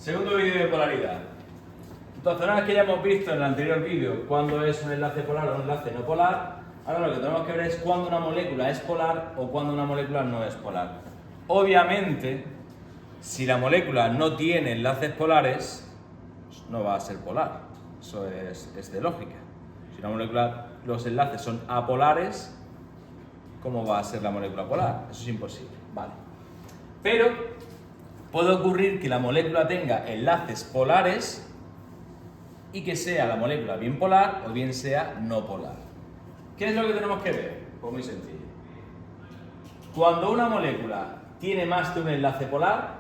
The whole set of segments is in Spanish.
Segundo vídeo de polaridad. Entonces, una vez que ya hemos visto en el anterior vídeo cuándo es un enlace polar o un enlace no polar, ahora lo que tenemos que ver es cuándo una molécula es polar o cuándo una molécula no es polar. Obviamente, si la molécula no tiene enlaces polares, pues no va a ser polar. Eso es de lógica. Si una molécula, los enlaces son apolares, ¿cómo va a ser la molécula polar? Eso es imposible. Vale. Pero puede ocurrir que la molécula tenga enlaces polares y que sea la molécula bien polar o bien sea no polar. ¿Qué es lo que tenemos que ver? Pues muy sencillo. Cuando una molécula tiene más de un enlace polar,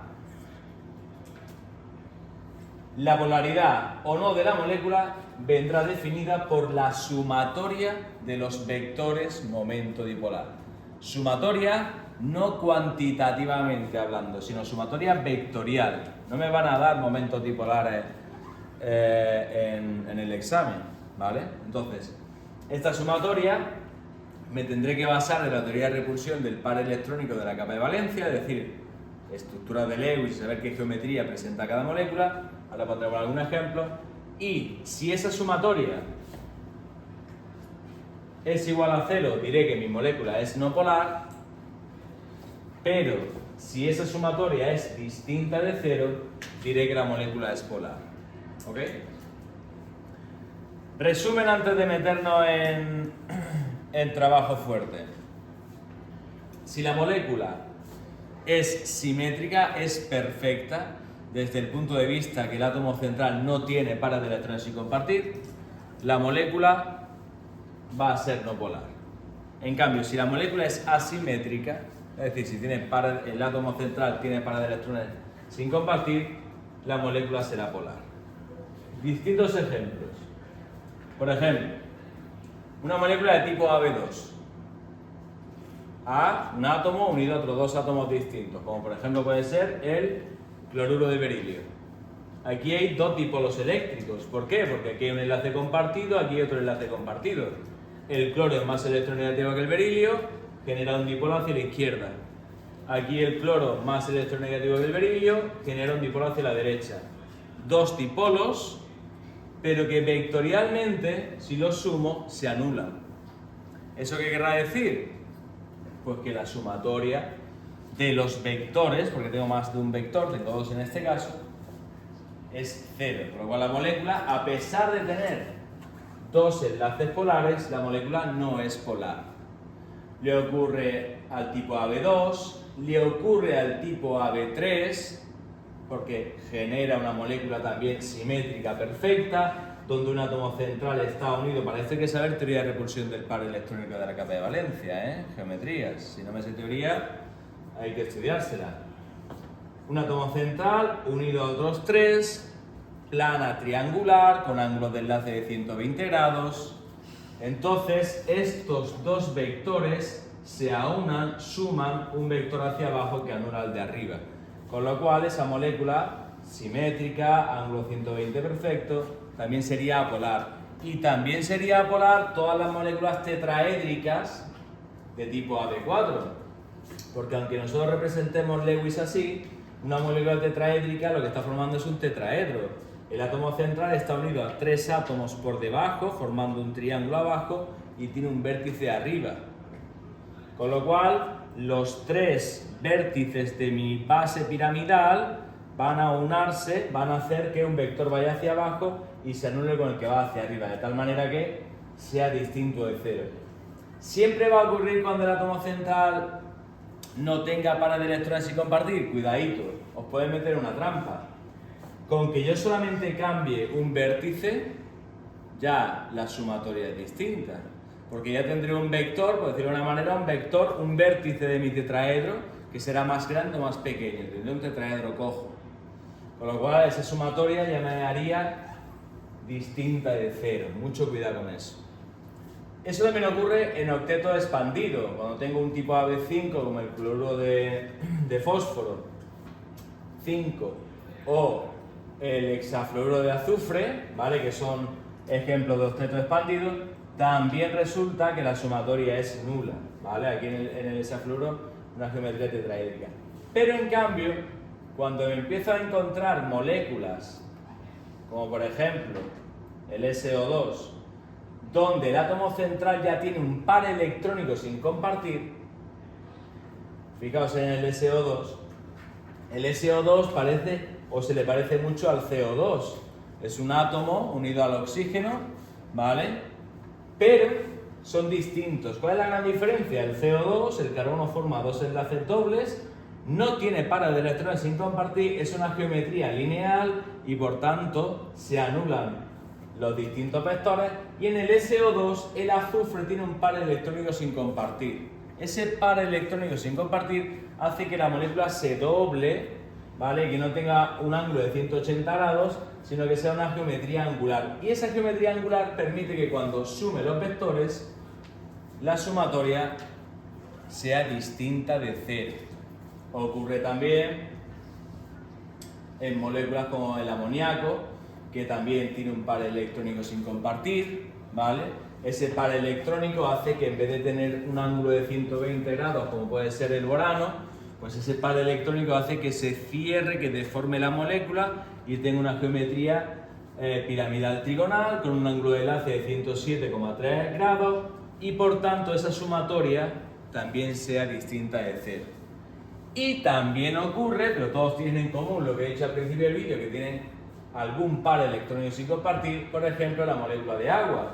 la polaridad o no de la molécula vendrá definida por la sumatoria de los vectores momento dipolar. Sumatoria no cuantitativamente hablando, sino sumatoria vectorial. No me van a dar momentos dipolares en el examen, ¿vale? Entonces, esta sumatoria me tendré que basar en la teoría de repulsión del par electrónico de la capa de valencia, es decir, estructura de Lewis y saber qué geometría presenta cada molécula. Ahora pondremos algún ejemplo. Y si esa sumatoria es igual a 0, diré que mi molécula es no polar, pero si esa sumatoria es distinta de 0, diré que la molécula es polar. ¿Ok? Resumen antes de meternos en trabajo fuerte. Si la molécula es simétrica, es perfecta, desde el punto de vista que el átomo central no tiene pares de electrones sin compartir, la molécula va a ser no polar. En cambio, si la molécula es asimétrica, es decir, si tiene el átomo central tiene pares de electrones sin compartir, la molécula será polar. Distintos ejemplos. Por ejemplo, una molécula de tipo AB2. A, un átomo unido a otros dos átomos distintos, como por ejemplo puede ser el cloruro de berilio. Aquí hay dos dipolos eléctricos. ¿Por qué? Porque aquí hay un enlace compartido, aquí hay otro enlace compartido. El cloro es más electronegativo que el berilio, genera un dipolo hacia la izquierda. Aquí el cloro más electronegativo que el berilio, genera un dipolo hacia la derecha. Dos dipolos, pero que vectorialmente, si los sumo, se anulan. ¿Eso qué querrá decir? Pues que la sumatoria de los vectores, porque tengo más de un vector, tengo dos en este caso, es 0. Por lo cual la molécula, a pesar de tener dos enlaces polares, la molécula no es polar. Le ocurre al tipo AB2, le ocurre al tipo AB3, porque genera una molécula también simétrica perfecta, donde un átomo central está unido. Para esto hay que saber teoría de repulsión del par electrónico de la capa de valencia, geometrías. Si no me sé teoría, hay que estudiársela. Un átomo central unido a otros tres, plana triangular, con ángulos de enlace de 120 grados. Entonces, estos dos vectores se aunan, suman un vector hacia abajo que anula al de arriba. Con lo cual, esa molécula simétrica, ángulo 120 perfecto, también sería apolar. Y también sería apolar todas las moléculas tetraédricas de tipo AB4. Porque aunque nosotros representemos Lewis así, una molécula tetraédrica lo que está formando es un tetraedro. El átomo central está unido a tres átomos por debajo, formando un triángulo abajo, y tiene un vértice arriba. Con lo cual, los tres vértices de mi base piramidal van a unarse, van a hacer que un vector vaya hacia abajo y se anule con el que va hacia arriba, de tal manera que sea distinto de 0. Siempre va a ocurrir cuando el átomo central no tenga pares de electrones sin compartir. Cuidadito, os pueden meter una trampa. Con que yo solamente cambie un vértice, ya la sumatoria es distinta. Porque ya tendré un vector, por decirlo de una manera, un vértice de mi tetraedro que será más grande o más pequeño. Tendré un tetraedro cojo. Con lo cual esa sumatoria ya me haría distinta de 0. Mucho cuidado con eso. Eso también ocurre en octetos expandidos. Cuando tengo un tipo AB5 como el cloruro de fósforo 5 o el hexafluoruro de azufre, ¿vale? Que son ejemplos de octetos expandidos, también resulta que la sumatoria es nula, ¿vale? Aquí en el hexafluoruro una geometría tetraédrica. Pero en cambio, cuando me empiezo a encontrar moléculas, como por ejemplo el SO2, donde el átomo central ya tiene un par electrónico sin compartir, fijaos en el SO2 parece o se le parece mucho al CO2, es un átomo unido al oxígeno, ¿vale? Pero son distintos. ¿Cuál es la gran diferencia? El CO2, el carbono forma dos enlaces dobles, no tiene pares de electrones sin compartir, es una geometría lineal y por tanto se anulan los distintos vectores, y en el SO2 el azufre tiene un par electrónico sin compartir. Ese par electrónico sin compartir hace que la molécula se doble, ¿vale? Que no tenga un ángulo de 180 grados, sino que sea una geometría angular. Y esa geometría angular permite que cuando sume los vectores, la sumatoria sea distinta de cero. Ocurre también en moléculas como el amoníaco, que también tiene un par electrónico sin compartir, ¿vale? Ese par electrónico hace que en vez de tener un ángulo de 120 grados, como puede ser el borano, pues ese par electrónico hace que se cierre, que deforme la molécula y tenga una geometría piramidal trigonal con un ángulo de enlace de 107,3 grados y por tanto esa sumatoria también sea distinta de cero. Y también ocurre, pero todos tienen en común lo que he dicho al principio del vídeo, que tienen algún par electrónico sin compartir, por ejemplo la molécula de agua.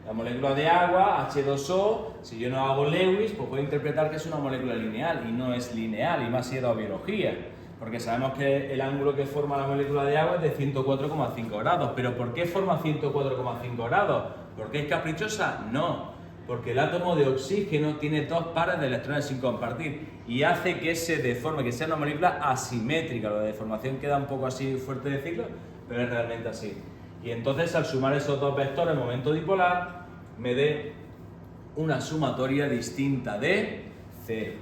La molécula de agua, H2O, si yo no hago Lewis, pues puedo interpretar que es una molécula lineal y no es lineal, y más si he dado biología, porque sabemos que el ángulo que forma la molécula de agua es de 104,5 grados. ¿Pero por qué forma 104,5 grados? ¿Por qué es caprichosa? No, porque el átomo de oxígeno tiene dos pares de electrones sin compartir y hace que se deforme, que sea una molécula asimétrica. La deformación queda un poco así fuerte de decirlo, pero es realmente así. Y entonces al sumar esos dos vectores en momento dipolar me dé una sumatoria distinta de cero.